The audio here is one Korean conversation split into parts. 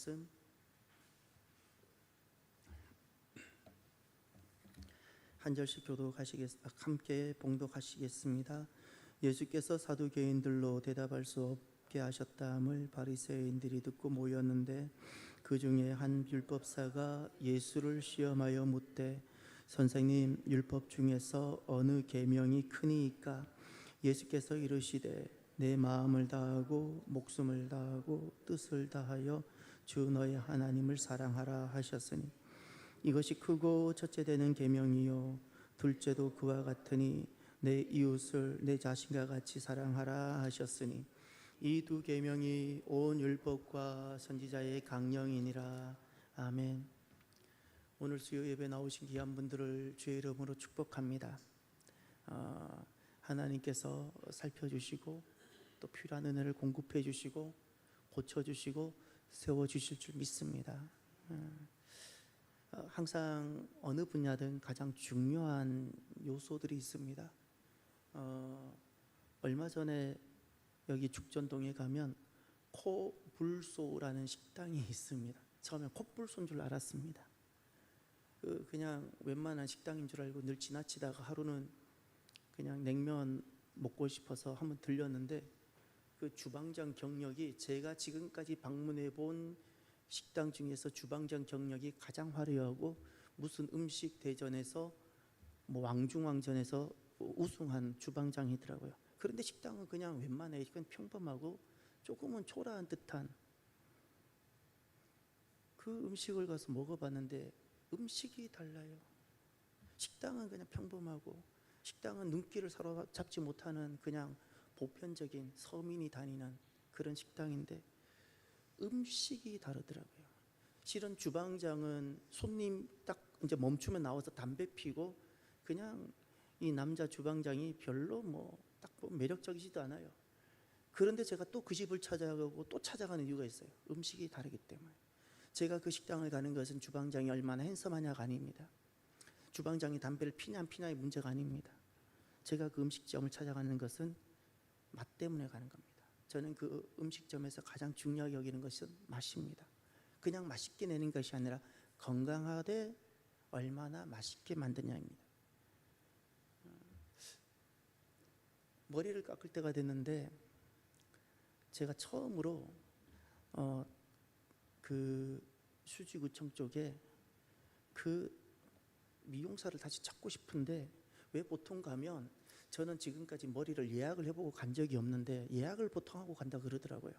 말씀 한 절씩 함께 봉독하시겠습니다. 예수께서 사두개인들로 대답할 수 없게 하셨다함을 바리새인들이 듣고 모였는데 그 중에 한 율법사가 예수를 시험하여 묻되 선생님, 율법 중에서 어느 계명이 크니이까? 예수께서 이르시되 내 마음을 다하고 목숨을 다하고 뜻을 다하여 주 너의 하나님을 사랑하라 하셨으니 이것이 크고 첫째 되는 계명이요 둘째도 그와 같으니 내 이웃을 내 자신과 같이 사랑하라 하셨으니 이 두 계명이 온 율법과 선지자의 강령이니라. 아멘. 오늘 수요 예배 나오신 귀한 분들을 주의 이름으로 축복합니다. 하나님께서 살펴주시고 또 필요한 은혜를 공급해 주시고 고쳐주시고 세워주실 줄 믿습니다. 항상 어느 분야든 가장 중요한 요소들이 있습니다. 얼마 전에 여기 죽전동에 가면 코불소라는 식당이 있습니다. 처음에 콧불소인 줄 알았습니다. 그냥 웬만한 식당인 줄 알고 늘 지나치다가 하루는 그냥 냉면 먹고 싶어서 한번 들렸는데 그 주방장 경력이 제가 지금까지 방문해 본 식당 중에서 주방장 경력이 가장 화려하고 무슨 음식 대전에서 왕중왕전에서 우승한 주방장이더라고요. 그런데 식당은 그냥 웬만해 그냥 평범하고 조금은 초라한 듯한 그 음식을 가서 먹어봤는데 음식이 달라요. 식당은 그냥 평범하고 식당은 눈길을 사로잡지 못하는 그냥 보편적인 서민이 다니는 그런 식당인데 음식이 다르더라고요. 실은 주방장은 손님 딱 이제 멈추면 나와서 담배 피고 그냥 이 남자 주방장이 별로 딱 매력적이지도 않아요. 그런데 제가 또 그 집을 찾아가고 또 찾아가는 이유가 있어요. 음식이 다르기 때문에. 제가 그 식당을 가는 것은 주방장이 얼마나 핸섬하냐가 아닙니다. 주방장이 담배를 피냐 안 피냐의 문제가 아닙니다. 제가 그 음식점을 찾아가는 것은 맛 때문에 가는 겁니다. 저는 그 음식점에서 가장 중요하게 여기는 것은 맛입니다. 그냥 맛있게 내는 것이 아니라 건강하되 얼마나 맛있게 만드냐입니다. 머리를 깎을 때가 됐는데 제가 처음으로 그 수지구청 쪽에 그 미용사를 다시 찾고 싶은데 왜 보통 가면 저는 지금까지 머리를 예약을 해보고 간 적이 없는데 예약을 보통 하고 간다 그러더라고요.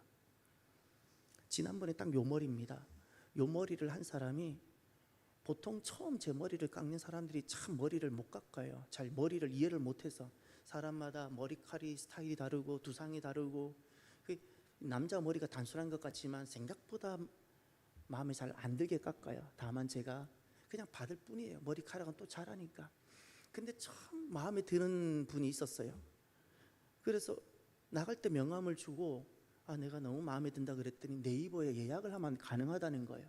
지난번에 딱 요 머리입니다. 요 머리를 한 사람이 보통 처음 제 머리를 깎는 사람들이 참 머리를 못 깎아요. 잘 머리를 이해를 못해서 사람마다 머리카락 스타일이 다르고 두상이 다르고 남자 머리가 단순한 것 같지만 생각보다 마음에 잘 안 들게 깎아요. 다만 제가 그냥 받을 뿐이에요. 머리카락은 또 잘하니까. 근데 참 마음에 드는 분이 있었어요. 그래서 나갈 때 명함을 주고 내가 너무 마음에 든다 그랬더니 네이버에 예약을 하면 가능하다는 거예요.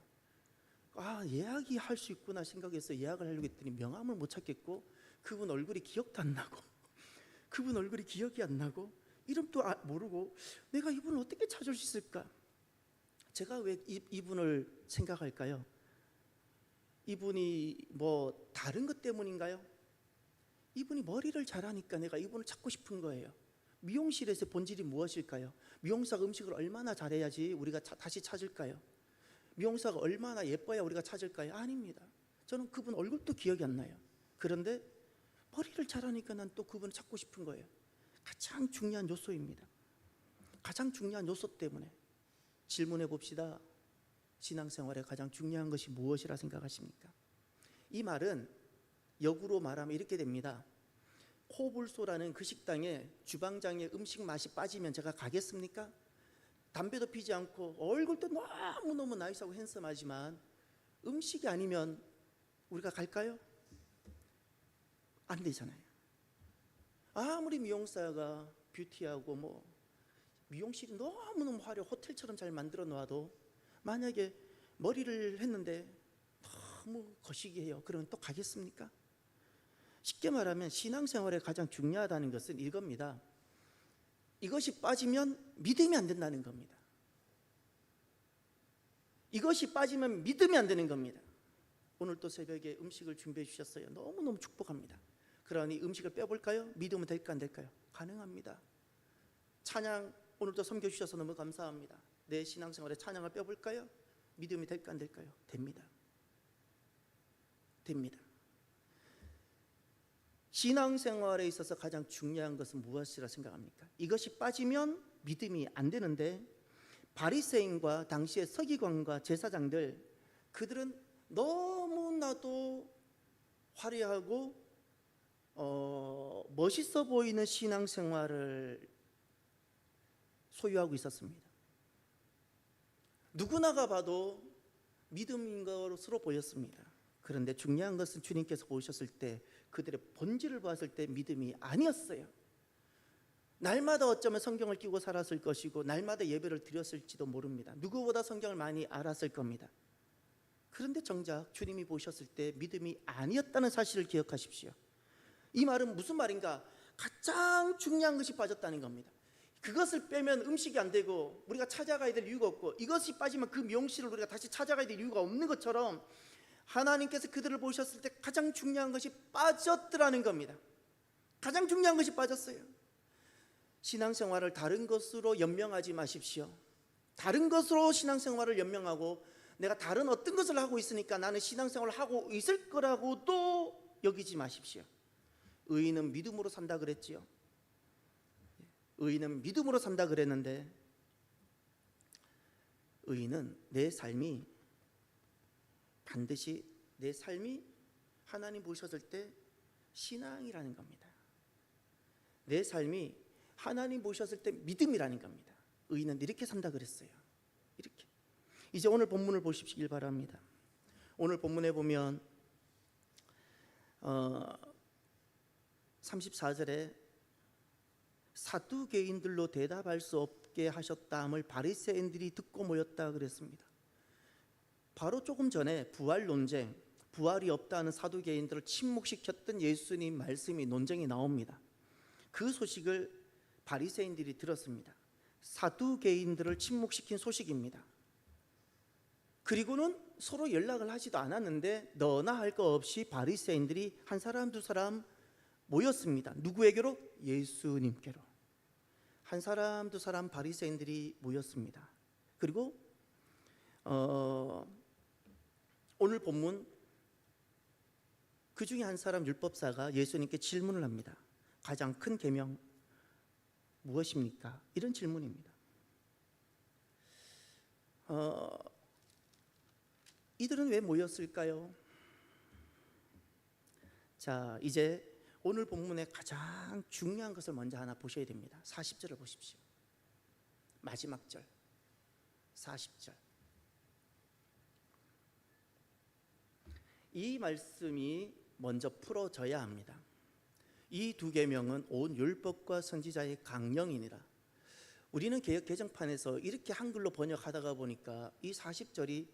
예약이 할 수 있구나 생각해서 예약을 하려고 했더니 명함을 못 찾겠고 그분 얼굴이 기억도 안 나고 그분 얼굴이 기억이 안 나고 이름도 모르고 내가 이분을 어떻게 찾을 수 있을까? 제가 왜 이분을 생각할까요? 이분이 다른 것 때문인가요? 이분이 머리를 잘하니까 내가 이분을 찾고 싶은 거예요. 미용실에서 본질이 무엇일까요? 미용사가 음식을 얼마나 잘해야지 우리가 다시 찾을까요? 미용사가 얼마나 예뻐야 우리가 찾을까요? 아닙니다. 저는 그분 얼굴도 기억이 안 나요. 그런데 머리를 잘하니까 난 또 그분을 찾고 싶은 거예요. 가장 중요한 요소입니다. 가장 중요한 요소 때문에 질문해 봅시다. 신앙생활에 가장 중요한 것이 무엇이라 생각하십니까? 이 말은 역으로 말하면 이렇게 됩니다. 코불소라는 그 식당에 주방장의 음식 맛이 빠지면 제가 가겠습니까? 담배도 피지 않고 얼굴도 너무너무 나이스하고 핸섬하지만 음식이 아니면 우리가 갈까요? 안 되잖아요. 아무리 미용사가 뷰티하고 미용실이 너무너무 화려하고 호텔처럼 잘 만들어 놔도 만약에 머리를 했는데 너무 거시기해요. 그러면 또 가겠습니까? 쉽게 말하면 신앙생활에 가장 중요하다는 것은 이겁니다. 이것이 빠지면 믿음이 안 된다는 겁니다. 이것이 빠지면 믿음이 안 되는 겁니다. 오늘 또 새벽에 음식을 준비해 주셨어요. 너무너무 축복합니다. 그러니 음식을 빼볼까요? 믿으면 될까 안 될까요? 가능합니다. 찬양 오늘도 섬겨주셔서 너무 감사합니다. 내 신앙생활에 찬양을 빼볼까요? 믿음이 될까 안 될까요? 됩니다. 됩니다. 신앙생활에 있어서 가장 중요한 것은 무엇이라 생각합니까? 이것이 빠지면 믿음이 안 되는데, 바리새인과 당시의 서기관과 제사장들, 그들은 너무나도 화려하고 멋있어 보이는 신앙생활을 소유하고 있었습니다. 누구나가 봐도 믿음인 것으로 보였습니다. 그런데 중요한 것은 주님께서 보셨을 때 그들의 본질을 봤을 때 믿음이 아니었어요. 날마다 어쩌면 성경을 끼고 살았을 것이고 날마다 예배를 드렸을지도 모릅니다. 누구보다 성경을 많이 알았을 겁니다. 그런데 정작 주님이 보셨을 때 믿음이 아니었다는 사실을 기억하십시오. 이 말은 무슨 말인가? 가장 중요한 것이 빠졌다는 겁니다. 그것을 빼면 음식이 안 되고 우리가 찾아가야 될 이유가 없고, 이것이 빠지면 그 명실을 우리가 다시 찾아가야 될 이유가 없는 것처럼, 하나님께서 그들을 보셨을 때 가장 중요한 것이 빠졌더라는 겁니다. 가장 중요한 것이 빠졌어요. 신앙생활을 다른 것으로 연명하지 마십시오. 다른 것으로 신앙생활을 연명하고 내가 다른 어떤 것을 하고 있으니까 나는 신앙생활을 하고 있을 거라고도 여기지 마십시오. 의인은 믿음으로 산다 그랬지요. 의인은 믿음으로 산다 그랬는데, 의인은 내 삶이 반드시 내 삶이 하나님 보셨을 때 신앙이라는 겁니다. 내 삶이 하나님 보셨을 때 믿음이라는 겁니다. 의인은 이렇게 산다 그랬어요. 이렇게. 이제 오늘 본문을 보십시길 바랍니다. 오늘 본문에 보면 34절에 사두개인들로 대답할 수 없게 하셨다함을 바리새인들이 듣고 모였다 그랬습니다. 바로 조금 전에 부활 논쟁, 부활이 없다는 사두개인들을 침묵시켰던 예수님 말씀이 논쟁이 나옵니다. 그 소식을 바리새인들이 들었습니다. 사두개인들을 침묵시킨 소식입니다. 그리고는 서로 연락을 하지도 않았는데 너나 할 거 없이 바리새인들이 한 사람 두 사람 모였습니다. 누구에게로? 예수님께로. 한 사람 두 사람 바리새인들이 모였습니다. 그리고 오늘 본문 그 중에 한 사람 율법사가 예수님께 질문을 합니다. 가장 큰 계명 무엇입니까? 이런 질문입니다. 이들은 왜 모였을까요? 자, 이제 오늘 본문의 가장 중요한 것을 먼저 하나 보셔야 됩니다. 40절을 보십시오. 마지막 절 40절. 이 말씀이 먼저 풀어져야 합니다. 이 두 계명은 온 율법과 선지자의 강령이니라. 우리는 개역 개정판에서 이렇게 한글로 번역하다가 보니까 이 40절이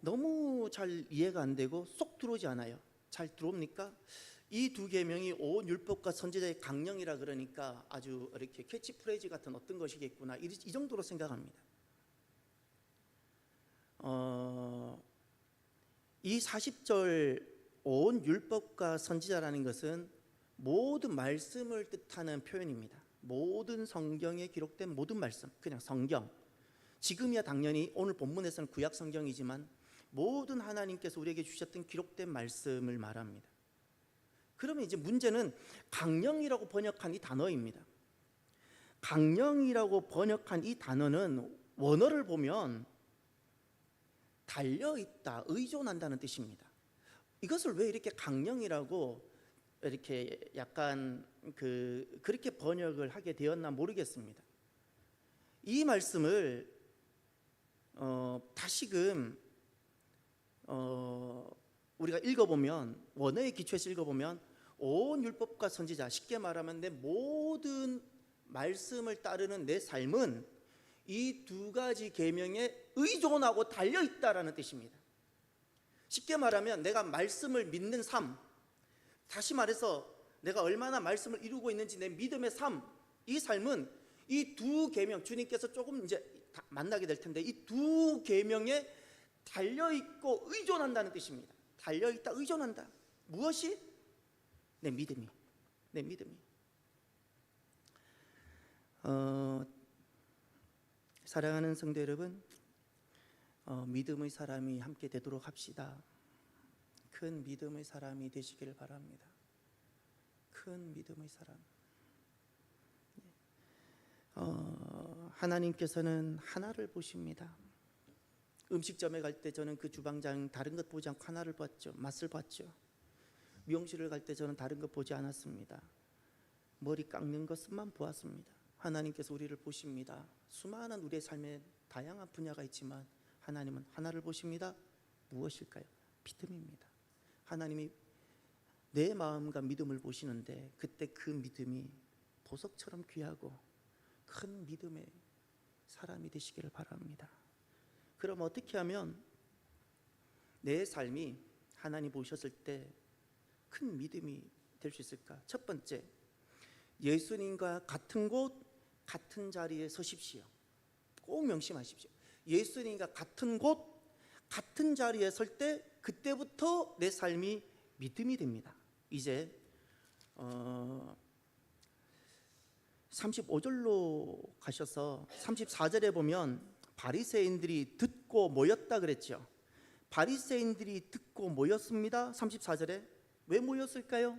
너무 잘 이해가 안 되고 쏙 들어오지 않아요. 잘 들어옵니까? 이 두 계명이 온 율법과 선지자의 강령이라 그러니까 아주 이렇게 캐치프레이즈 같은 어떤 것이겠구나, 이 정도로 생각합니다. 이 40절 온 율법과 선지자라는 것은 모든 말씀을 뜻하는 표현입니다. 모든 성경에 기록된 모든 말씀, 그냥 성경. 지금이야 당연히 오늘 본문에서는 구약 성경이지만 모든 하나님께서 우리에게 주셨던 기록된 말씀을 말합니다. 그러면 이제 문제는 강령이라고 번역한 이 단어입니다. 강령이라고 번역한 이 단어는 원어를 보면 달려있다, 의존한다는 뜻입니다. 이것을 왜 이렇게 강령이라고 이렇게 약간 그렇게 번역을 하게 되었나 모르겠습니다. 이 말씀을 다시금 우리가 읽어보면, 원어의 기초에서 읽어보면 온 율법과 선지자, 쉽게 말하면 내 모든 말씀을 따르는 내 삶은 이 두 가지 계명에 의존하고 달려있다라는 뜻입니다. 쉽게 말하면 내가 말씀을 믿는 삶, 다시 말해서 내가 얼마나 말씀을 이루고 있는지 내 믿음의 삶, 이 삶은 이 두 계명, 주님께서 조금 이제 만나게 될 텐데, 이 두 계명에 달려있고 의존한다는 뜻입니다. 달려있다, 의존한다. 무엇이? 내 믿음이. 내 믿음이. 사랑하는 성도 여러분, 믿음의 사람이 함께 되도록 합시다. 큰 믿음의 사람이 되시길 바랍니다. 큰 믿음의 사람. 하나님께서는 하나를 보십니다. 음식점에 갈 때 저는 그 주방장 다른 것 보지 않고 하나를 봤죠. 맛을 봤죠. 미용실을 갈 때 저는 다른 것 보지 않았습니다. 머리 깎는 것만 보았습니다. 하나님께서 우리를 보십니다. 수많은 우리의 삶에 다양한 분야가 있지만 하나님은 하나를 보십니다. 무엇일까요? 믿음입니다. 하나님이 내 마음과 믿음을 보시는데, 그때 그 믿음이 보석처럼 귀하고 큰 믿음의 사람이 되시기를 바랍니다. 그럼 어떻게 하면 내 삶이 하나님 보셨을 때 큰 믿음이 될 수 있을까? 첫 번째, 예수님과 같은 곳, 같은 자리에 서십시오. 꼭 명심하십시오. 예수님과 같은 곳, 같은 자리에 설 때 그때부터 내 삶이 믿음이 됩니다. 이제 35절로 가셔서 34절에 보면 바리새인들이 듣고 모였다 그랬죠. 바리새인들이 듣고 모였습니다. 34절에 왜 모였을까요?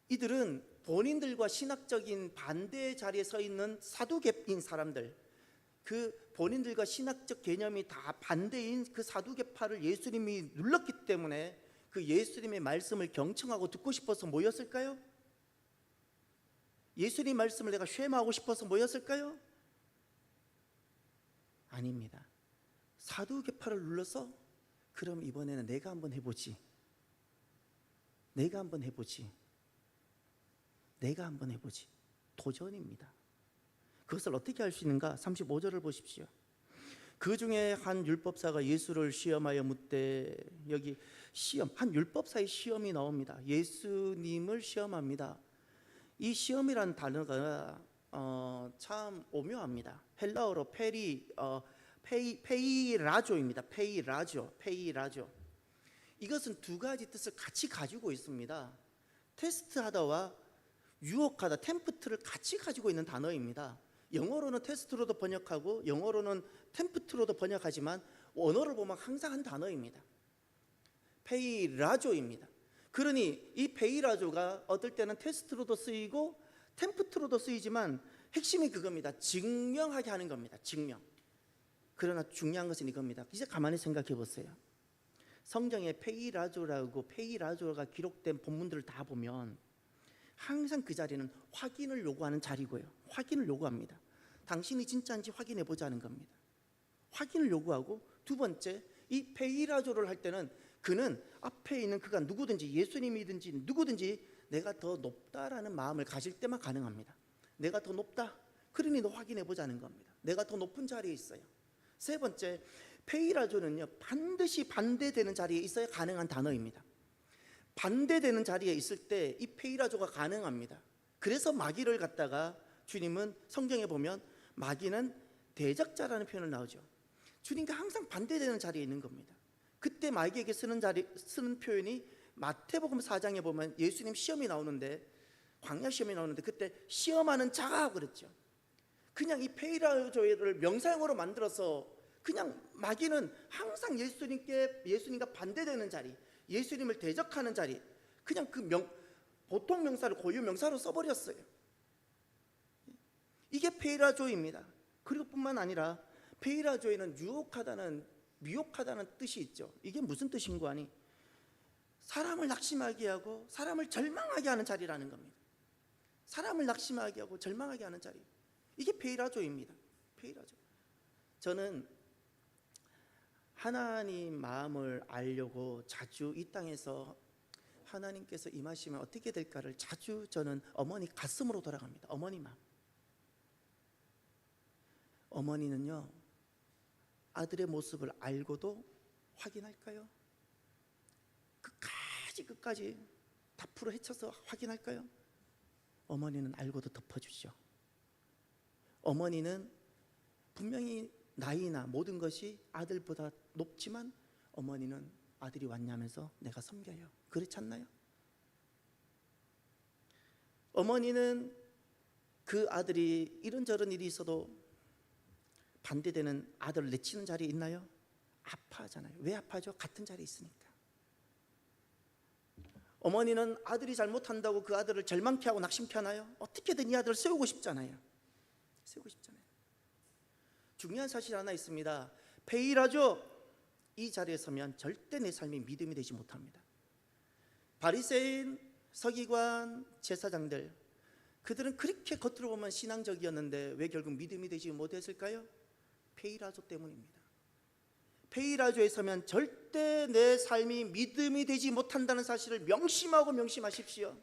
이들은 본인들과 신학적인 반대의 자리에 서 있는 사두개인 사람들, 그 본인들과 신학적 개념이 다 반대인 그 사두개파를 예수님이 눌렀기 때문에 그 예수님의 말씀을 경청하고 듣고 싶어서 모였을까요? 예수님 말씀을 내가 쉐마하고 싶어서 모였을까요? 아닙니다. 사두개파를 눌러서 그럼 이번에는 내가 한번 해보지. 내가 한번 해보지. 도전입니다. 그것을 어떻게 할 수 있는가? 35절을 보십시오. 그 중에 한 율법사가 예수를 시험하여 묻되, 여기 시험, 한 율법사의 시험이 나옵니다. 예수님을 시험합니다. 이 시험이라는 단어가 참 오묘합니다. 헬라어로 페이라조입니다. 페이라조. 이것은 두 가지 뜻을 같이 가지고 있습니다. 테스트하다와 유혹하다, 템프트를 같이 가지고 있는 단어입니다. 영어로는 테스트로도 번역하고 영어로는 템프트로도 번역하지만 원어를 보면 항상 한 단어입니다. 페이라조입니다. 그러니 이 페이라조가 어떨 때는 테스트로도 쓰이고 템프트로도 쓰이지만 핵심이 그겁니다. 증명하게 하는 겁니다. 증명. 그러나 중요한 것은 이겁니다. 이제 가만히 생각해 보세요. 성경에 페이라조가 기록된 본문들을 다 보면 항상 그 자리는 확인을 요구하는 자리고요. 확인을 요구합니다. 당신이 진짜인지 확인해 보자는 겁니다. 확인을 요구하고, 두 번째, 이 페이라조를 할 때는 그는 앞에 있는 그가 누구든지 예수님이든지 누구든지 내가 더 높다라는 마음을 가질 때만 가능합니다. 내가 더 높다? 그러니 너 확인해 보자는 겁니다. 내가 더 높은 자리에 있어요. 세 번째, 페이라조는요, 반드시 반대되는 자리에 있어야 가능한 단어입니다. 반대되는 자리에 있을 때 이 페이라조가 가능합니다. 그래서 마귀를 갖다가 주님은 성경에 보면 마귀는 대적자라는 표현을 나오죠. 주님과 항상 반대되는 자리에 있는 겁니다. 그때 마귀에게 쓰는 표현이 마태복음 4장에 보면 예수님 시험이 나오는데, 광야 시험이 나오는데 그때 시험하는 자가 그랬죠. 그냥 이 페이라조를 명사형으로 만들어서 그냥 마귀는 항상 예수님과 반대되는 자리, 예수님을 대적하는 자리, 그냥 그 보통 명사를 고유 명사로 써버렸어요. 이게 페이라조입니다. 그리고 뿐만 아니라 페이라조에는 미혹하다는 뜻이 있죠. 이게 무슨 뜻인고 하니, 사람을 낙심하게 하고 사람을 절망하게 하는 자리라는 겁니다. 사람을 낙심하게 하고 절망하게 하는 자리, 이게 페이라조입니다. 페이라조. 저는 하나님 마음을 알려고 자주 이 땅에서 하나님께서 임하시면 어떻게 될까를 자주 저는 어머니 가슴으로 돌아갑니다. 어머니 마음. 어머니는요, 아들의 모습을 알고도 확인할까요? 끝까지 다 풀어 헤쳐서 확인할까요? 어머니는 알고도 덮어주죠. 어머니는 분명히 나이나 모든 것이 아들보다 높지만 어머니는 아들이 왔냐면서 내가 섬겨요. 그렇지 않나요? 어머니는 그 아들이 이런저런 일이 있어도 반대되는 아들을 내치는 자리에 있나요? 아파하잖아요. 왜 아파하죠? 같은 자리에 있으니까. 어머니는 아들이 잘못한다고 그 아들을 절망케 하고 낙심케 하나요? 어떻게든 이 아들을 세우고 싶잖아요. 세우고 싶잖아요. 중요한 사실 하나 있습니다. 페이라조, 이 자리에 서면 절대 내 삶이 믿음이 되지 못합니다. 바리새인, 서기관, 제사장들, 그들은 그렇게 겉으로 보면 신앙적이었는데 왜 결국 믿음이 되지 못했을까요? 페이라조 때문입니다. 페이라조에 서면 절대 내 삶이 믿음이 되지 못한다는 사실을 명심하고 명심하십시오.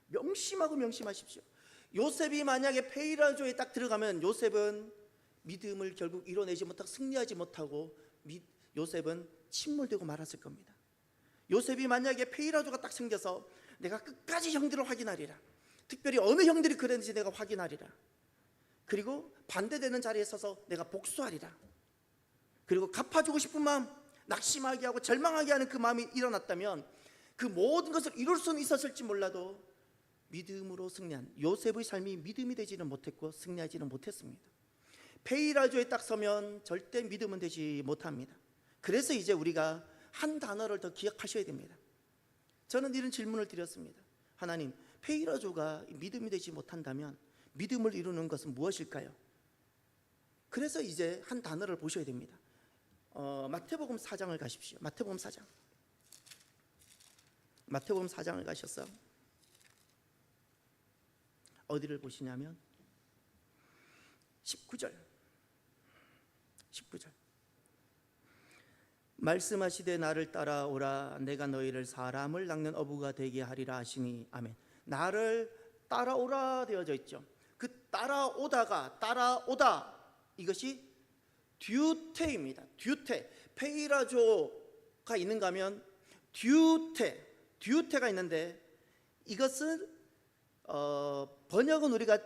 명심하고 명심하십시오. 요셉이 만약에 페이라조에 딱 들어가면 요셉은 믿음을 결국 이뤄내지 못하고 승리하지 못하고 요셉은 침몰되고 말았을 겁니다. 요셉이 만약에 페이라조가 딱 생겨서 내가 끝까지 형들을 확인하리라, 특별히 어느 형들이 그랬는지 내가 확인하리라, 그리고 반대되는 자리에 서서 내가 복수하리라, 그리고 갚아주고 싶은 마음, 낙심하게 하고 절망하게 하는 그 마음이 일어났다면 그 모든 것을 이룰 수는 있었을지 몰라도 믿음으로 승리한 요셉의 삶이 믿음이 되지는 못했고 승리하지는 못했습니다. 페이라조에 딱 서면 절대 믿음은 되지 못합니다. 그래서 이제 우리가 한 단어를 더 기억하셔야 됩니다. 저는 이런 질문을 드렸습니다. 하나님, 페이라조가 믿음이 되지 못한다면 믿음을 이루는 것은 무엇일까요? 그래서 이제 한 단어를 보셔야 됩니다. 마태복음 4장을 가십시오. 마태복음 4장. 마태복음 4장을 가셔서 어디를 보시냐면 19절. 말씀하시되 나를 따라오라, 내가 너희를 사람을 낚는 어부가 되게 하리라 하시니. 아멘. 나를 따라오라 되어져 있죠. 그 따라오다, 이것이 듀테입니다. 듀테. 페이라조가 있는가 하면 듀테가 있는데, 이것은 번역은 우리가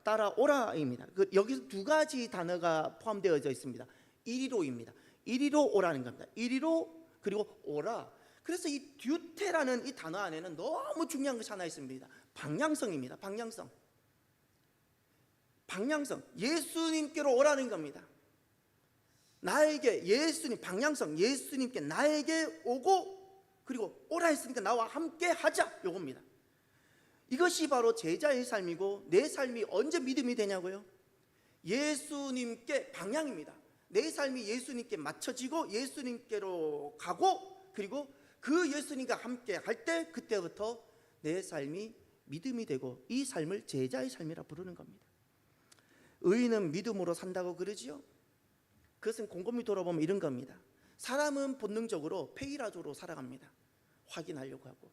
따라오라입니다. 여기서 두 가지 단어가 포함되어져 있습니다. 이리로입니다. 이리로 오라는 겁니다. 이리로, 그리고 오라. 그래서 이 듀테라는 이 단어 안에는 너무 중요한 것이 하나 있습니다. 방향성입니다. 방향성. 예수님께로 오라는 겁니다. 나에게 방향성, 예수님께 나에게 오고, 그리고 오라 했으니까 나와 함께 하자, 요겁니다. 이것이 바로 제자의 삶이고, 내 삶이 언제 믿음이 되냐고요? 예수님께 방향입니다. 내 삶이 예수님께 맞춰지고 예수님께로 가고, 그리고 그 예수님과 함께 할 때 그때부터 내 삶이 믿음이 되고, 이 삶을 제자의 삶이라 부르는 겁니다. 의인은 믿음으로 산다고 그러지요. 그것은 곰곰이 돌아보면 이런 겁니다. 사람은 본능적으로 페이라조로 살아갑니다. 확인하려고 하고,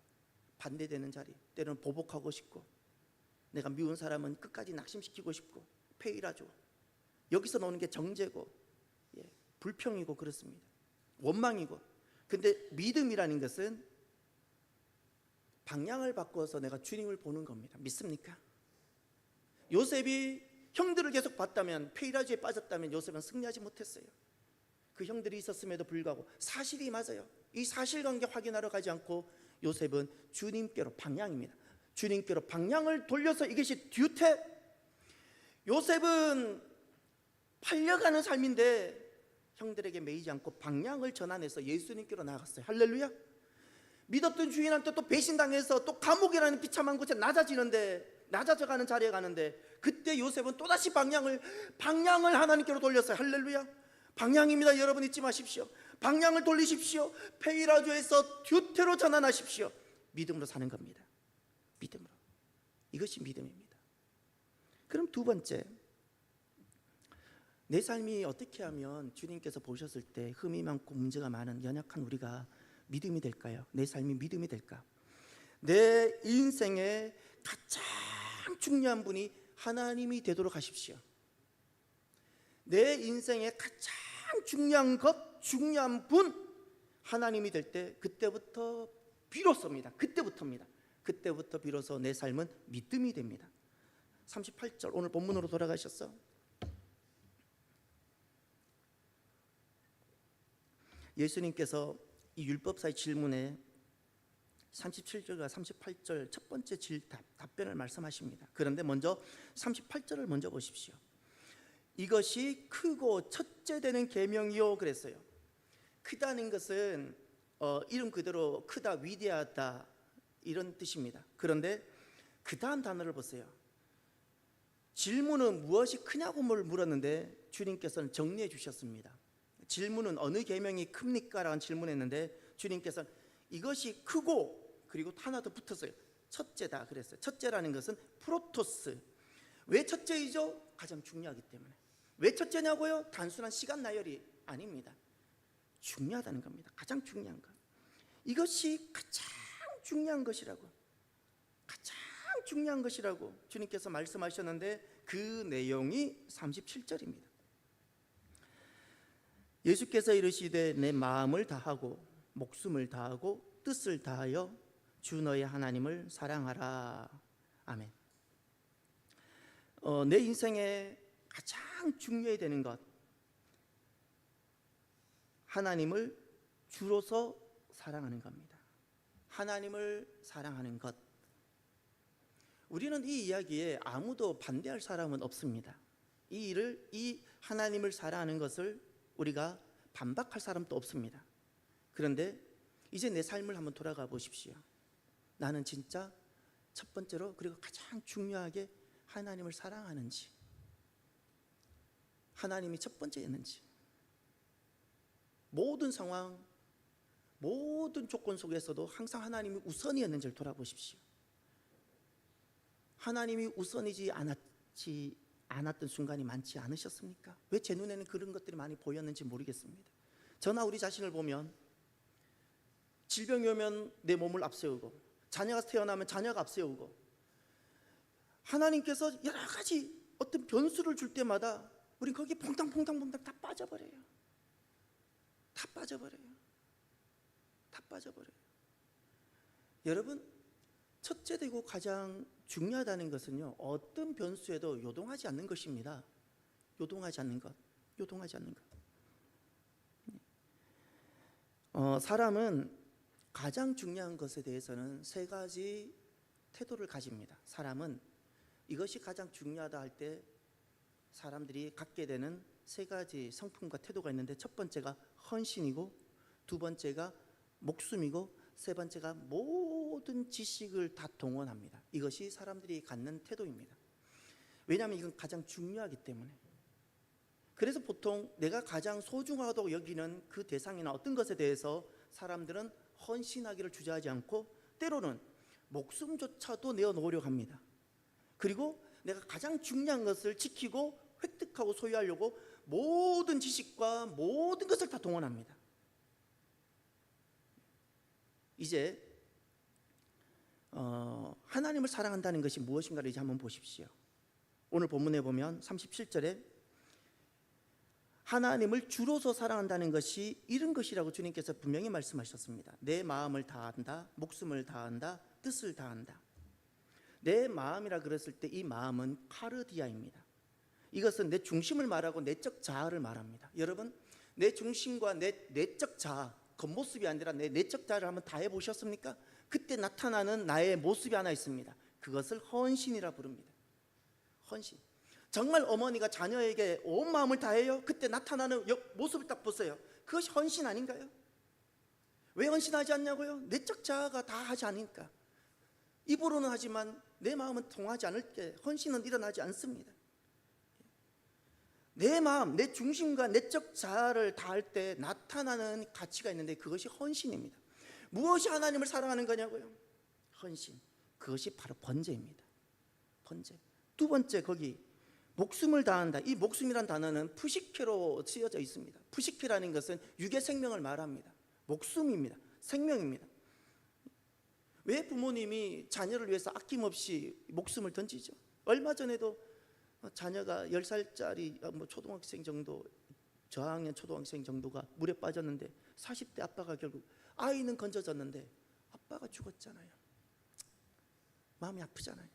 반대되는 자리, 때로는 보복하고 싶고, 내가 미운 사람은 끝까지 낙심시키고 싶고, 페이라조. 여기서 나오는 게 정죄고, 불평이고 그렇습니다. 원망이고. 근데 믿음이라는 것은 방향을 바꿔서 내가 주님을 보는 겁니다. 믿습니까? 요셉이 형들을 계속 봤다면, 페이라조에 빠졌다면 요셉은 승리하지 못했어요. 그 형들이 있었음에도 불구하고 사실이 맞아요. 이 사실관계 확인하러 가지 않고 요셉은 주님께로, 방향입니다. 주님께로 방향을 돌려서, 이것이 듀테. 요셉은 팔려가는 삶인데 형들에게 매이지 않고 방향을 전환해서 예수님께로 나아갔어요. 할렐루야. 믿었던 주인한테 또 배신당해서 또 감옥이라는 비참한 곳에 낮아져가는 자리에 가는데, 그때 요셉은 또다시 방향을 하나님께로 돌렸어요. 할렐루야. 방향입니다. 여러분 잊지 마십시오. 방향을 돌리십시오. 페이라조에서 듀테로 전환하십시오. 믿음으로 사는 겁니다. 믿음으로. 이것이 믿음입니다. 그럼 두 번째, 내 삶이 어떻게 하면 주님께서 보셨을 때 흠이 많고 문제가 많은 연약한 우리가 믿음이 될까요? 내 삶이 믿음이 될까? 내 인생의 가장 중요한 분이 하나님이 되도록 하십시오. 내 인생의 가장 중요한 분 하나님이 될 때, 그때부터 비로소입니다. 그때부터 비로소 내 삶은 믿음이 됩니다. 38절, 오늘 본문으로 돌아가셨어. 예수님께서 이 율법사의 질문에 37절과 38절 첫 번째 답변을 말씀하십니다. 그런데 먼저 38절을 먼저 보십시오. 이것이 크고 첫째 되는 계명이요 그랬어요. 크다는 것은 이름 그대로 크다, 위대하다 이런 뜻입니다. 그런데 그 다음 단어를 보세요. 질문은 무엇이 크냐고 물었는데 주님께서는 정리해 주셨습니다. 질문은 어느 계명이 큽니까? 라는 질문했는데 주님께서는 이것이 크고, 그리고 하나 더 붙었어요. 첫째다 그랬어요. 첫째라는 것은 프로토스. 왜 첫째이죠? 가장 중요하기 때문에. 왜 첫째냐고요? 단순한 시간 나열이 아닙니다. 중요하다는 겁니다. 가장 중요한 것. 이것이 가장 중요한 것이라고, 가장 중요한 것이라고 주님께서 말씀하셨는데 그 내용이 37절입니다. 예수께서 이르시되 내 마음을 다하고 목숨을 다하고 뜻을 다하여 주 너의 하나님을 사랑하라. 아멘. 내 인생에 가장 중요해야 되는 것, 하나님을 주로서 사랑하는 겁니다. 하나님을 사랑하는 것. 우리는 이 이야기에 아무도 반대할 사람은 없습니다. 이 하나님을 사랑하는 것을 우리가 반박할 사람도 없습니다. 그런데 이제 내 삶을 한번 돌아가 보십시오. 나는 진짜 첫 번째로, 그리고 가장 중요하게 하나님을 사랑하는지, 하나님이 첫 번째였는지, 모든 상황, 모든 조건 속에서도 항상 하나님이 우선이었는지를 돌아보십시오. 하나님이 우선이지 않았던 순간이 많지 않으셨습니까? 왜 제 눈에는 그런 것들이 많이 보였는지 모르겠습니다. 저나 우리 자신을 보면 질병이 오면 내 몸을 앞세우고, 자녀가 태어나면 자녀가 앞세우고, 하나님께서 여러 가지 어떤 변수를 줄 때마다 우린 거기에 퐁당퐁당 다 빠져버려요. 다 빠져버려요. 여러분, 첫째 되고 가장 중요하다는 것은요, 어떤 변수에도 요동하지 않는 것입니다. 요동하지 않는 것. 사람은 가장 중요한 것에 대해서는 세 가지 태도를 가집니다. 사람은 이것이 가장 중요하다 할 때 사람들이 갖게 되는 세 가지 성품과 태도가 있는데, 첫 번째가 헌신이고, 두 번째가 목숨이고, 세 번째가 모든 지식을 다 동원합니다. 이것이 사람들이 갖는 태도입니다. 왜냐하면 이건 가장 중요하기 때문에. 그래서 보통 내가 가장 소중하다고 여기는 그 대상이나 어떤 것에 대해서 사람들은 헌신하기를 주저하지 않고, 때로는 목숨조차도 내어놓으려고 합니다. 그리고 내가 가장 중요한 것을 지키고 획득하고 소유하려고 모든 지식과 모든 것을 다 동원합니다. 이제 하나님을 사랑한다는 것이 무엇인가를 이제 한번 보십시오. 오늘 본문에 보면 37절에 하나님을 주로서 사랑한다는 것이 이런 것이라고 주님께서 분명히 말씀하셨습니다. 내 마음을 다한다, 목숨을 다한다, 뜻을 다한다. 내 마음이라 그랬을 때 이 마음은 카르디아입니다. 이것은 내 중심을 말하고 내적 자아를 말합니다. 여러분, 내 중심과 내 내적 자아, 겉모습이 아니라 내 내적 자아를 한번 다 해보셨습니까? 그때 나타나는 나의 모습이 하나 있습니다. 그것을 헌신이라 부릅니다. 헌신. 정말 어머니가 자녀에게 온 마음을 다해요? 그때 나타나는 모습을 딱 보세요. 그것이 헌신 아닌가요? 왜 헌신하지 않냐고요? 내적 자아가 다 하지 않으니까. 입으로는 하지만 내 마음은 통하지 않을 때 헌신은 일어나지 않습니다. 내 마음, 내 중심과 내적 자아를 다할 때 나타나는 가치가 있는데 그것이 헌신입니다. 무엇이 하나님을 사랑하는 거냐고요? 헌신. 그것이 바로 번제입니다. 번제. 두 번째, 거기 목숨을 다한다. 이 목숨이란 단어는 푸시케로 쓰여져 있습니다. 푸시케라는 것은 육의 생명을 말합니다. 목숨입니다. 생명입니다. 왜 부모님이 자녀를 위해서 아낌없이 목숨을 던지죠? 얼마 전에도 자녀가 10살짜리 초등학생 정도, 저학년 초등학생 정도가 물에 빠졌는데 40대 아빠가 결국, 아이는 건져졌는데 아빠가 죽었잖아요. 마음이 아프잖아요.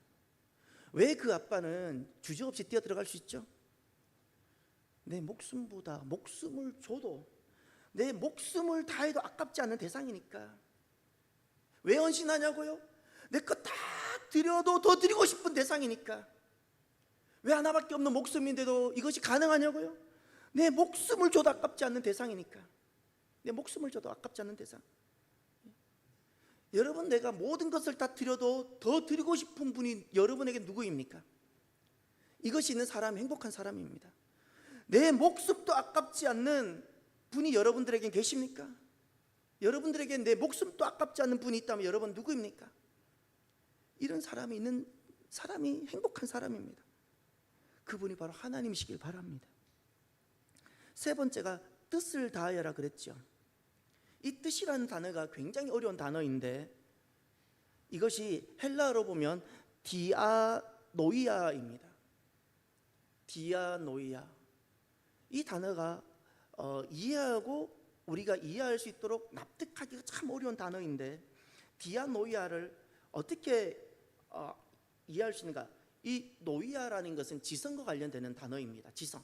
왜 그 아빠는 주저없이 뛰어들어갈 수 있죠? 내 목숨보다, 목숨을 줘도 내 목숨을 다해도 아깝지 않은 대상이니까. 왜 헌신하냐고요? 내 것 다 드려도 더 드리고 싶은 대상이니까. 왜 하나밖에 없는 목숨인데도 이것이 가능하냐고요? 내 목숨을 줘도 아깝지 않는 대상이니까. 내 목숨을 줘도 아깝지 않는 대상. 여러분, 내가 모든 것을 다 드려도 더 드리고 싶은 분이 여러분에게 누구입니까? 이것이 있는 사람이 행복한 사람입니다. 내 목숨도 아깝지 않는 분이 여러분들에게 계십니까? 여러분들에게 내 목숨도 아깝지 않는 분이 있다면 여러분 누구입니까? 이런 사람이 있는 사람이 행복한 사람입니다. 그분이 바로 하나님이시길 바랍니다. 세 번째가 뜻을 다하여라 그랬죠. 이 뜻이라는 단어가 굉장히 어려운 단어인데 이것이 헬라어로 보면 디아노이아입니다. 디아노이아. 이 단어가 이해하고 우리가 이해할 수 있도록 납득하기가 참 어려운 단어인데 디아노이아를 어떻게 이해할 수 있는가? 이 노이아라는 것은 지성과 관련되는 단어입니다. 지성,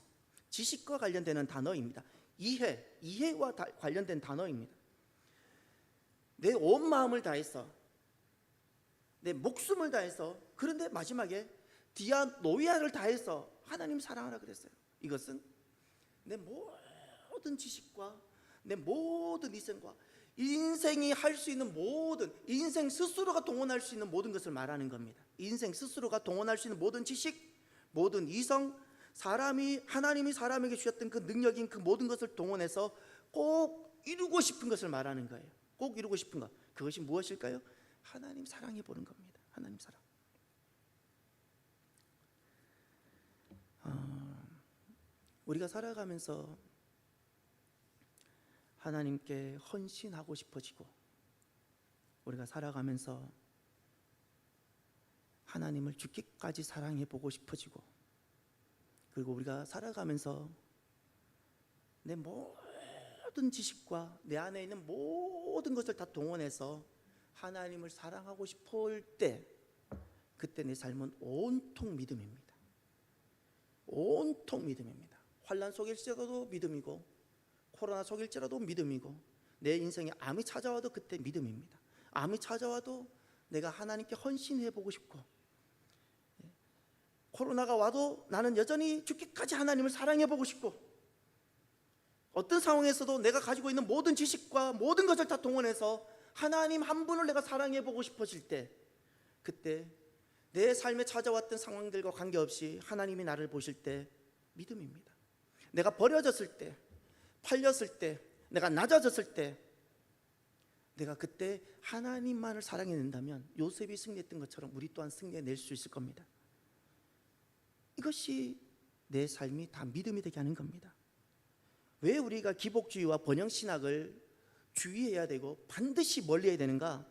지식과 관련되는 단어입니다. 이해와 관련된 단어입니다. 내 온 마음을 다해서, 내 목숨을 다해서, 그런데 마지막에 디아노이아를 다해서 하나님 사랑하라 그랬어요. 이것은 내 모든 지식과 내 모든 인생과 인생이 할 수 있는 모든, 인생 스스로가 동원할 수 있는 모든 것을 말하는 겁니다. 인생 스스로가 동원할 수 있는 모든 지식, 모든 이성, 하나님이 사람에게 주셨던 그 능력인 그 모든 것을 동원해서 꼭 이루고 싶은 것을 말하는 거예요. 꼭 이루고 싶은 것, 그것이 무엇일까요? 하나님 사랑해 보는 겁니다. 하나님 사랑. 우리가 살아가면서 하나님께 헌신하고 싶어지고, 우리가 살아가면서 하나님을 죽기까지 사랑해 보고 싶어지고, 그리고 우리가 살아가면서 내 모든 지식과 내 안에 있는 모든 것을 다 동원해서 하나님을 사랑하고 싶을 때, 그때 내 삶은 온통 믿음입니다. 온통 믿음입니다. 환난 속일지라도 믿음이고, 코로나 속일지라도 믿음이고, 내 인생에 암이 찾아와도 그때 믿음입니다. 암이 찾아와도 내가 하나님께 헌신해보고 싶고, 코로나가 와도 나는 여전히 죽기까지 하나님을 사랑해보고 싶고, 어떤 상황에서도 내가 가지고 있는 모든 지식과 모든 것을 다 동원해서 하나님 한 분을 내가 사랑해보고 싶어질 때, 그때 내 삶에 찾아왔던 상황들과 관계없이 하나님이 나를 보실 때 믿음입니다. 내가 버려졌을 때, 팔렸을 때, 내가 낮아졌을 때, 내가 그때 하나님만을 사랑해낸다면 요셉이 승리했던 것처럼 우리 또한 승리해낼 수 있을 겁니다. 이것이 내 삶이 다 믿음이 되게 하는 겁니다. 왜 우리가 기복주의와 번영신학을 주의해야 되고 반드시 멀리해야 되는가?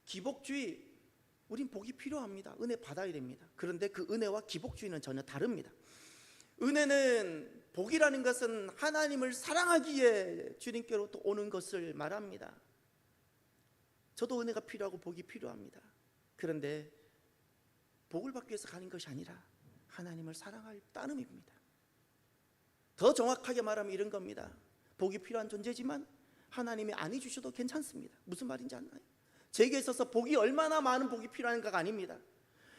기복주의, 우린 복이 필요합니다. 은혜 받아야 됩니다. 그런데 그 은혜와 기복주의는 전혀 다릅니다. 은혜는, 복이라는 것은 하나님을 사랑하기에 주님께로 또 오는 것을 말합니다. 저도 은혜가 필요하고 복이 필요합니다. 그런데 복을 받기 위해서 가는 것이 아니라 하나님을 사랑할 따름입니다. 더 정확하게 말하면 이런 겁니다. 복이 필요한 존재지만 하나님이 안 해주셔도 괜찮습니다. 무슨 말인지 아나요? 제게 있어서 복이 얼마나 많은 복이 필요한가가 아닙니다.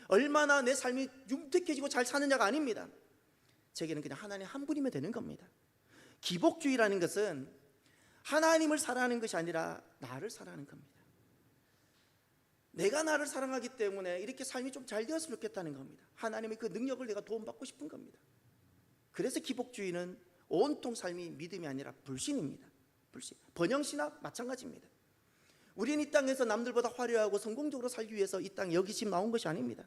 얼마나 내 삶이 윤택해지고 잘 사느냐가 아닙니다. 제게는 그냥 하나님 한 분이면 되는 겁니다. 기복주의라는 것은 하나님을 사랑하는 것이 아니라 나를 사랑하는 겁니다. 내가 나를 사랑하기 때문에 이렇게 삶이 좀 잘 되었으면 좋겠다는 겁니다. 하나님의 그 능력을 내가 도움받고 싶은 겁니다. 그래서 기복주의는 온통 삶이 믿음이 아니라 불신입니다. 불신. 번영신학 마찬가지입니다. 우리는 이 땅에서 남들보다 화려하고 성공적으로 살기 위해서 이 땅에 여기 집 나온 것이 아닙니다.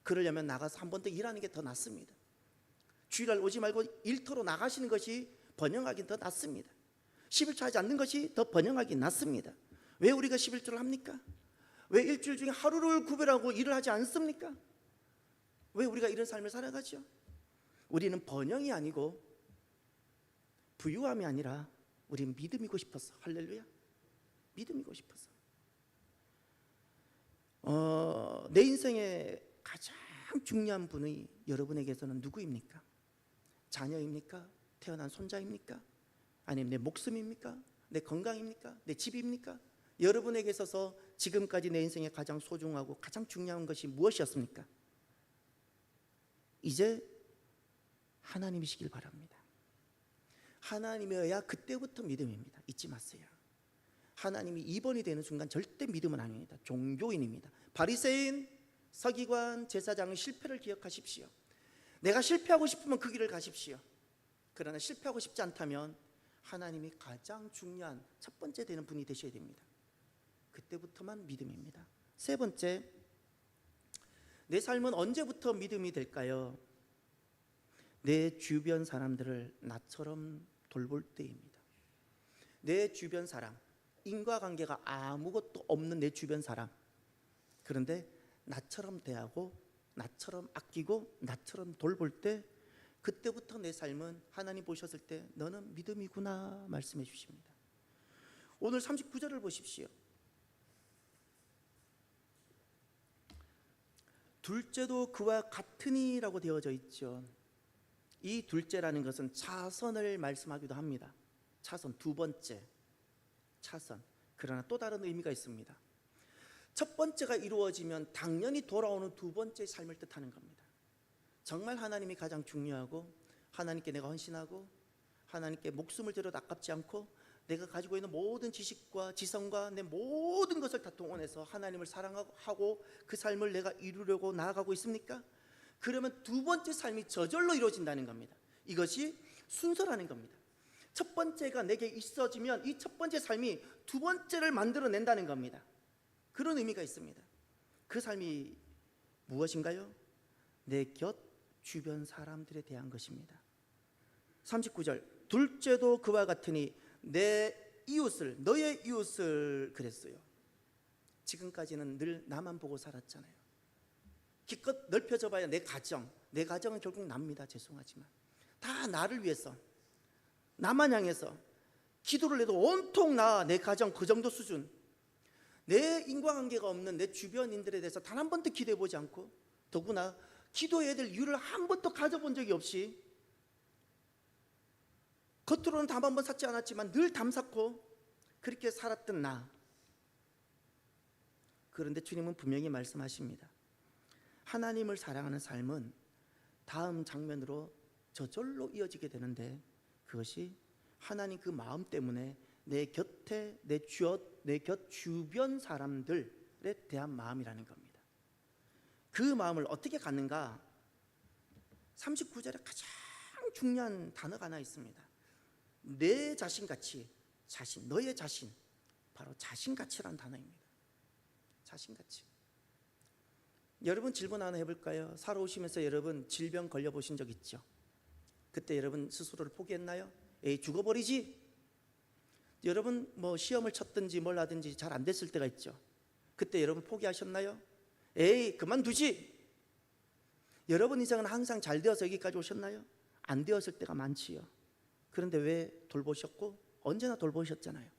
그러려면 나가서 한 번 더 일하는 게 더 낫습니다. 주일날 오지 말고 일터로 나가시는 것이 번영하기 더 낫습니다. 11조 하지 않는 것이 더 번영하기 낫습니다. 왜 우리가 11조를 합니까? 왜 일주일 중에 하루를 구별하고 일을 하지 않습니까? 왜 우리가 이런 삶을 살아가죠? 우리는 번영이 아니고 부유함이 아니라 우리는 믿음이고 싶었어. 할렐루야. 믿음이고 싶었어. 내 인생의 가장 중요한 분이 여러분에게서는 누구입니까? 자녀입니까? 태어난 손자입니까? 아니면 내 목숨입니까? 내 건강입니까? 내 집입니까? 여러분에게 있어서 지금까지 내 인생에 가장 소중하고 가장 중요한 것이 무엇이었습니까? 이제 하나님이시길 바랍니다. 하나님이어야 그때부터 믿음입니다. 잊지 마세요. 하나님이 2번이 되는 순간 절대 믿음은 아닙니다. 종교인입니다. 바리새인, 서기관, 제사장의 실패를 기억하십시오. 내가 실패하고 싶으면 그 길을 가십시오. 그러나 실패하고 싶지 않다면 하나님이 가장 중요한 첫 번째 되는 분이 되셔야 됩니다. 그때부터만 믿음입니다. 세 번째, 내 삶은 언제부터 믿음이 될까요? 내 주변 사람들을 나처럼 돌볼 때입니다. 내 주변 사람, 인과관계가 아무것도 없는 내 주변 사람, 그런데 나처럼 대하고 나처럼 아끼고 나처럼 돌볼 때, 그때부터 내 삶은 하나님 보셨을 때 너는 믿음이구나 말씀해 주십니다. 오늘 39절을 보십시오. 둘째도 그와 같으니라고 되어져 있죠. 이 둘째라는 것은 차선을 말씀하기도 합니다. 차선, 두 번째 차선. 그러나 또 다른 의미가 있습니다. 첫 번째가 이루어지면 당연히 돌아오는 두 번째 삶을 뜻하는 겁니다. 정말 하나님이 가장 중요하고 하나님께 내가 헌신하고 하나님께 목숨을 들여도 아깝지 않고 내가 가지고 있는 모든 지식과 지성과 내 모든 것을 다 동원해서 하나님을 사랑하고 그 삶을 내가 이루려고 나아가고 있습니까? 그러면 두 번째 삶이 저절로 이루어진다는 겁니다. 이것이 순서라는 겁니다. 첫 번째가 내게 있어지면 이 첫 번째 삶이 두 번째를 만들어낸다는 겁니다. 그런 의미가 있습니다. 그 삶이 무엇인가요? 내 곁 주변 사람들에 대한 것입니다. 39절, 둘째도 그와 같으니 내 이웃을, 너의 이웃을 그랬어요. 지금까지는 늘 나만 보고 살았잖아요. 기껏 넓혀져 봐야 내 가정은 결국 납니다. 죄송하지만 다 나를 위해서, 나만 향해서 기도를 해도 온통 내 가정 그 정도 수준, 내 인과관계가 없는 내 주변인들에 대해서 단 한 번도 기도해 보지 않고, 더구나 기도해야 될 이유를 한 번도 가져본 적이 없이, 겉으로는 담 한 번 샀지 않았지만 늘 담 샀고 그렇게 살았던 나. 그런데 주님은 분명히 말씀하십니다. 하나님을 사랑하는 삶은 다음 장면으로 저절로 이어지게 되는데, 그것이 하나님 그 마음 때문에 내 곁에, 내 곁 주변 사람들에 대한 마음이라는 겁니다. 그 마음을 어떻게 갖는가? 39절에 가장 중요한 단어가 하나 있습니다. 내 자신같이, 너의 자신, 바로 자신같이라는 단어입니다. 자신같이. 여러분 질문 하나 해볼까요? 살아오시면서 여러분 질병 걸려보신 적 있죠? 그때 여러분 스스로를 포기했나요? 에이, 죽어버리지? 여러분 뭐 시험을 쳤든지 뭘 하든지 잘 안 됐을 때가 있죠. 그때 여러분 포기하셨나요? 에이, 그만두지? 여러분 인생은 항상 잘 되어서 여기까지 오셨나요? 안 되었을 때가 많지요. 그런데 왜 돌보셨고? 언제나 돌보셨잖아요.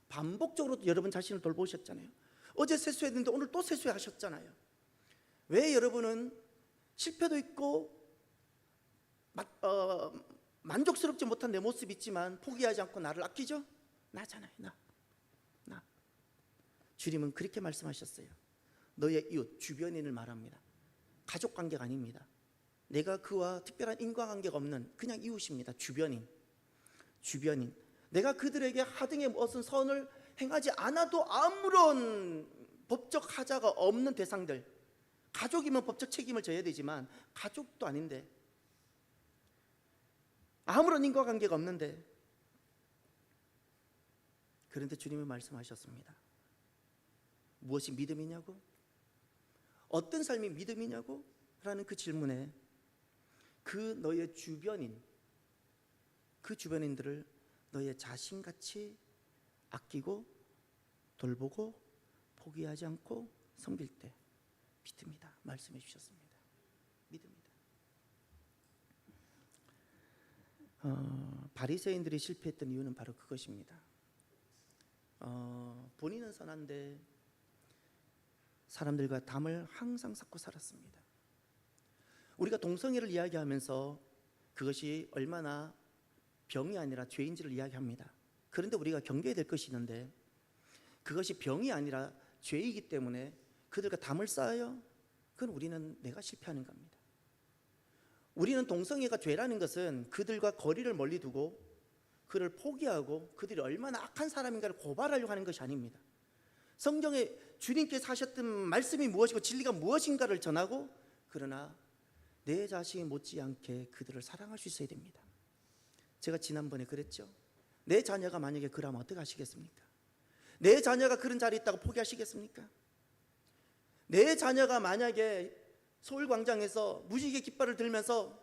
반복적으로 여러분 자신을 돌보셨잖아요. 어제 세수했는데 오늘 또 세수하셨잖아요. 왜 여러분은 실패도 있고 만족스럽지 못한 내 모습이 있지만 포기하지 않고 나를 아끼죠? 나잖아요. 나. 주님은 그렇게 말씀하셨어요. 너의 이웃, 주변인을 말합니다. 가족관계가 아닙니다. 내가 그와 특별한 인과관계가 없는 그냥 이웃입니다. 주변인. 내가 그들에게 하등의 무슨 선을 행하지 않아도 아무런 법적 하자가 없는 대상들, 가족이면 법적 책임을 져야 되지만 가족도 아닌데, 아무런 인과관계가 없는데, 그런데 주님은 말씀하셨습니다. 무엇이 믿음이냐고? 어떤 삶이 믿음이냐고? 라는 그 질문에 그 너의 주변인, 그 주변인들을 너의 자신같이 아끼고 돌보고 포기하지 않고 섬길 때 믿음이다 말씀해 주셨습니다. 믿음이다. 바리새인들이 실패했던 이유는 바로 그것입니다. 본인은 선한데 사람들과 담을 항상 쌓고 살았습니다. 우리가 동성애를 이야기하면서 그것이 얼마나 병이 아니라 죄인지를 이야기합니다. 그런데 우리가 경계해야 될 것이 있는데, 그것이 병이 아니라 죄이기 때문에 그들과 담을 쌓아요? 그건 우리는 내가 실패하는 겁니다. 우리는 동성애가 죄라는 것은 그들과 거리를 멀리 두고 그를 포기하고 그들이 얼마나 악한 사람인가를 고발하려고 하는 것이 아닙니다. 성경에 주님께서 하셨던 말씀이 무엇이고 진리가 무엇인가를 전하고, 그러나 내 자신이 못지않게 그들을 사랑할 수 있어야 됩니다. 제가 지난번에 그랬죠. 내 자녀가 만약에 그러면 어떻게 하시겠습니까? 내 자녀가 그런 자리에 있다고 포기하시겠습니까? 내 자녀가 만약에 서울광장에서 무지개 깃발을 들면서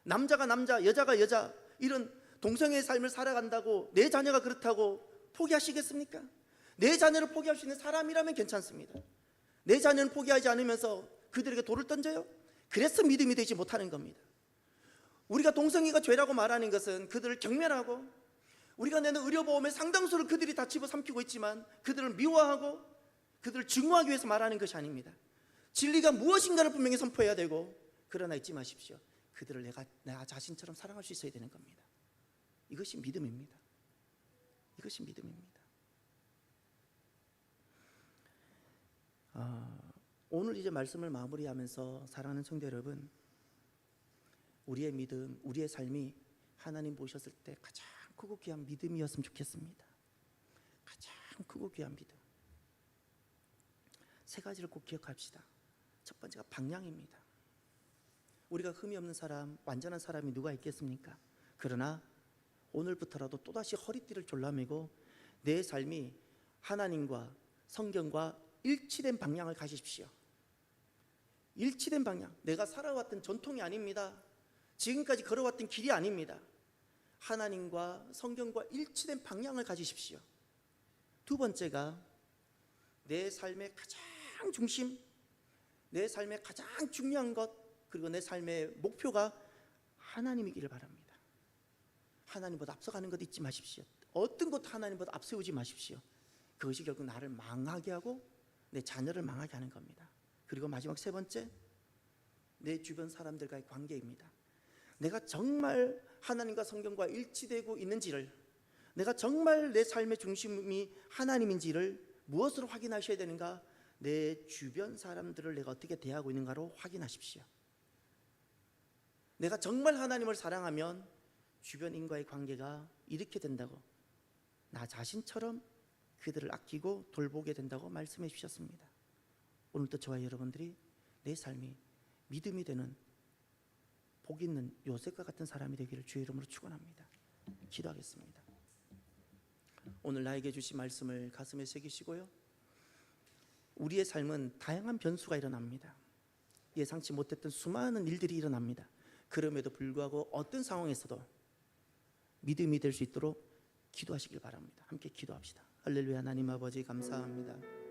남자가 남자, 여자가 여자, 이런 동성애의 삶을 살아간다고 내 자녀가 그렇다고 포기하시겠습니까? 내 자녀를 포기할 수 있는 사람이라면 괜찮습니다. 내 자녀는 포기하지 않으면서 그들에게 돌을 던져요? 그래서 믿음이 되지 못하는 겁니다. 우리가 동성애가 죄라고 말하는 것은 그들을 경멸하고, 우리가 내는 의료보험의 상당수를 그들이 다 집어삼키고 있지만 그들을 미워하고 그들을 증오하기 위해서 말하는 것이 아닙니다. 진리가 무엇인가를 분명히 선포해야 되고, 그러나 잊지 마십시오. 그들을 내가 자신처럼 사랑할 수 있어야 되는 겁니다. 이것이 믿음입니다. 이것이 믿음입니다. 오늘 이제 말씀을 마무리하면서 사랑하는 성도 여러분, 우리의 믿음, 우리의 삶이 하나님 보셨을 때 가장 크고 귀한 믿음이었으면 좋겠습니다. 가장 크고 귀한 믿음. 세 가지를 꼭 기억합시다. 첫 번째가 방향입니다. 우리가 흠이 없는 사람, 완전한 사람이 누가 있겠습니까? 그러나 오늘부터라도 또다시 허리띠를 졸라매고 내 삶이 하나님과 성경과 일치된 방향을 가지십시오. 일치된 방향. 내가 살아왔던 전통이 아닙니다. 지금까지 걸어왔던 길이 아닙니다. 하나님과 성경과 일치된 방향을 가지십시오. 두 번째가 내 삶의 가장 중심, 내 삶의 가장 중요한 것, 그리고 내 삶의 목표가 하나님이기를 바랍니다. 하나님보다 앞서가는 것 잊지 마십시오. 어떤 것도 하나님보다 앞세우지 마십시오. 그것이 결국 나를 망하게 하고 내 자녀를 망하게 하는 겁니다. 그리고 마지막 세 번째, 내 주변 사람들과의 관계입니다. 내가 정말 하나님과 성경과 일치되고 있는지를, 내가 정말 내 삶의 중심이 하나님인지를 무엇으로 확인하셔야 되는가? 내 주변 사람들을 내가 어떻게 대하고 있는가로 확인하십시오. 내가 정말 하나님을 사랑하면 주변인과의 관계가 이렇게 된다고, 나 자신처럼 그들을 아끼고 돌보게 된다고 말씀해 주셨습니다. 오늘도 저와 여러분들이 내 삶이 믿음이 되는 복 있는 요셉과 같은 사람이 되기를 주의 이름으로 축원합니다. 기도하겠습니다. 오늘 나에게 주신 말씀을 가슴에 새기시고요, 우리의 삶은 다양한 변수가 일어납니다. 예상치 못했던 수많은 일들이 일어납니다. 그럼에도 불구하고 어떤 상황에서도 믿음이 될 수 있도록 기도하시길 바랍니다. 함께 기도합시다. 할렐루야. 하나님 아버지 감사합니다.